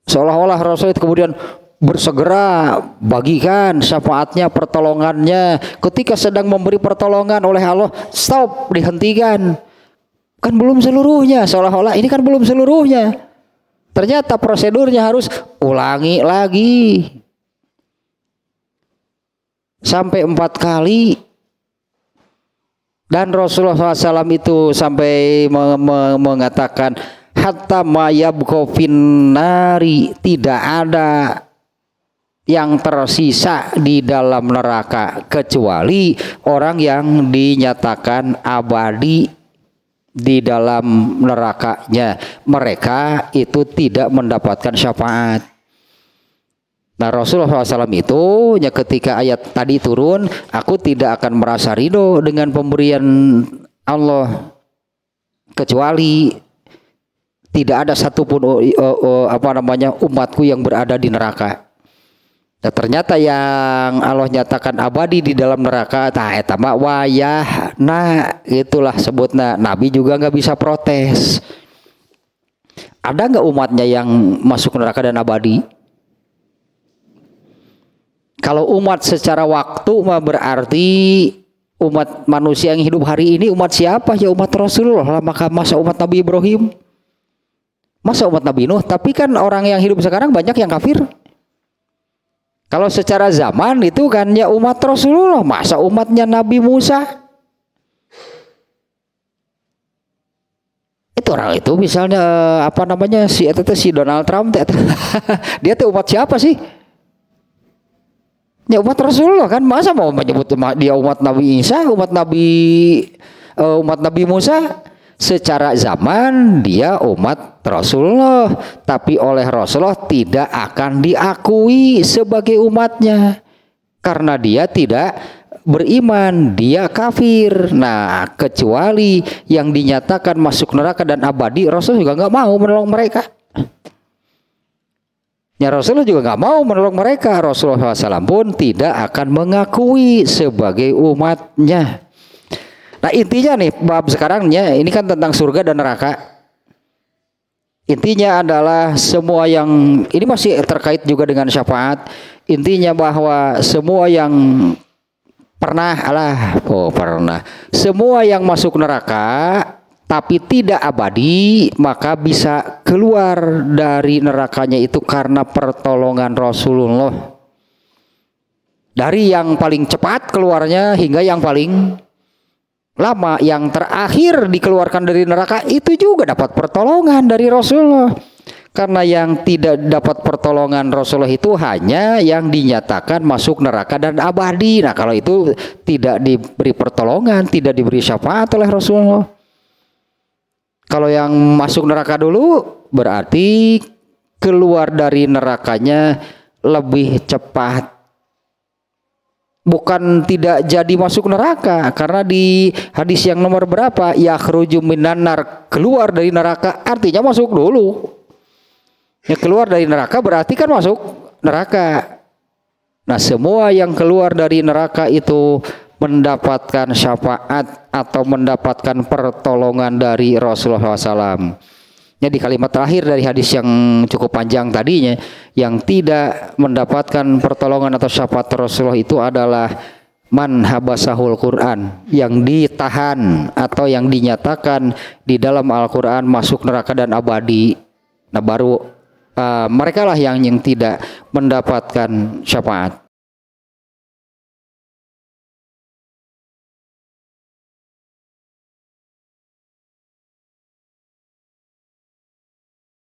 seolah-olah Rasul itu kemudian bersegera bagikan syafaatnya, pertolongannya. Ketika sedang memberi pertolongan oleh Allah, stop, dihentikan. Kan belum seluruhnya, seolah-olah ini kan belum seluruhnya. Ternyata prosedurnya harus ulangi lagi sampai 4 kali. Dan Rasulullah SAW itu sampai mengatakan hatta mayabqa finnari, tidak ada yang tersisa di dalam neraka kecuali orang yang dinyatakan abadi di dalam nerakanya. Mereka itu tidak mendapatkan syafaat. Nah, Rasulullah SAW itu ketika ayat tadi turun, aku tidak akan merasa ridho dengan pemberian Allah kecuali tidak ada satupun umatku yang berada di neraka. Nah, ternyata yang Allah nyatakan abadi di dalam neraka eta mah wayah. Nah, itulah sebutna Nabi juga nggak bisa protes. Ada nggak umatnya yang masuk neraka dan abadi? Kalau umat secara waktu mah berarti umat manusia yang hidup hari ini umat siapa? Ya umat Rasulullah. Maka masa umat Nabi Ibrahim? Masa umat Nabi Nuh? Tapi kan orang yang hidup sekarang banyak yang kafir. Kalau secara zaman itu kan ya umat Rasulullah, masa umatnya Nabi Musa? Itu orang itu misalnya si Donald Trump dia tuh umat siapa sih? Ya umat Rasulullah kan, masa mau menyebut dia umat Nabi Isa, umat Nabi Musa? Secara zaman dia umat Rasulullah, tapi oleh Rasulullah tidak akan diakui sebagai umatnya karena dia tidak beriman, dia kafir. Nah, kecuali yang dinyatakan masuk neraka dan abadi, Rasul juga nggak mau menolong mereka. Ya, Rasulullah juga nggak mau menolong mereka. Rasulullah SAW pun tidak akan mengakui sebagai umatnya. Nah, intinya nih bab sekarangnya ini kan tentang surga dan neraka. Intinya adalah semua yang ini masih terkait juga dengan syafaat. Intinya bahwa semua yang semua yang masuk neraka tapi tidak abadi maka bisa keluar dari nerakanya itu karena pertolongan Rasulullah. Dari yang paling cepat keluarnya hingga yang paling lama, yang terakhir dikeluarkan dari neraka itu juga dapat pertolongan dari Rasulullah. Karena yang tidak dapat pertolongan Rasulullah itu hanya yang dinyatakan masuk neraka dan abadi. Nah, kalau itu tidak diberi pertolongan, tidak diberi syafaat oleh Rasulullah. Kalau yang masuk neraka dulu berarti keluar dari nerakanya lebih cepat. Bukan tidak jadi masuk neraka, karena di hadis yang nomor berapa, yakhruju minan nar, keluar dari neraka artinya masuk dulu. Ya, keluar dari neraka berarti kan masuk neraka. Nah, semua yang keluar dari neraka itu mendapatkan syafaat atau mendapatkan pertolongan dari Rasulullah SAW. Jadi kalimat terakhir dari hadis yang cukup panjang tadinya, yang tidak mendapatkan pertolongan atau syafaat Rasulullah itu adalah man habasahul Quran, yang ditahan atau yang dinyatakan di dalam Al-Quran masuk neraka dan abadi. Nah, baru mereka lah yang tidak mendapatkan syafaat.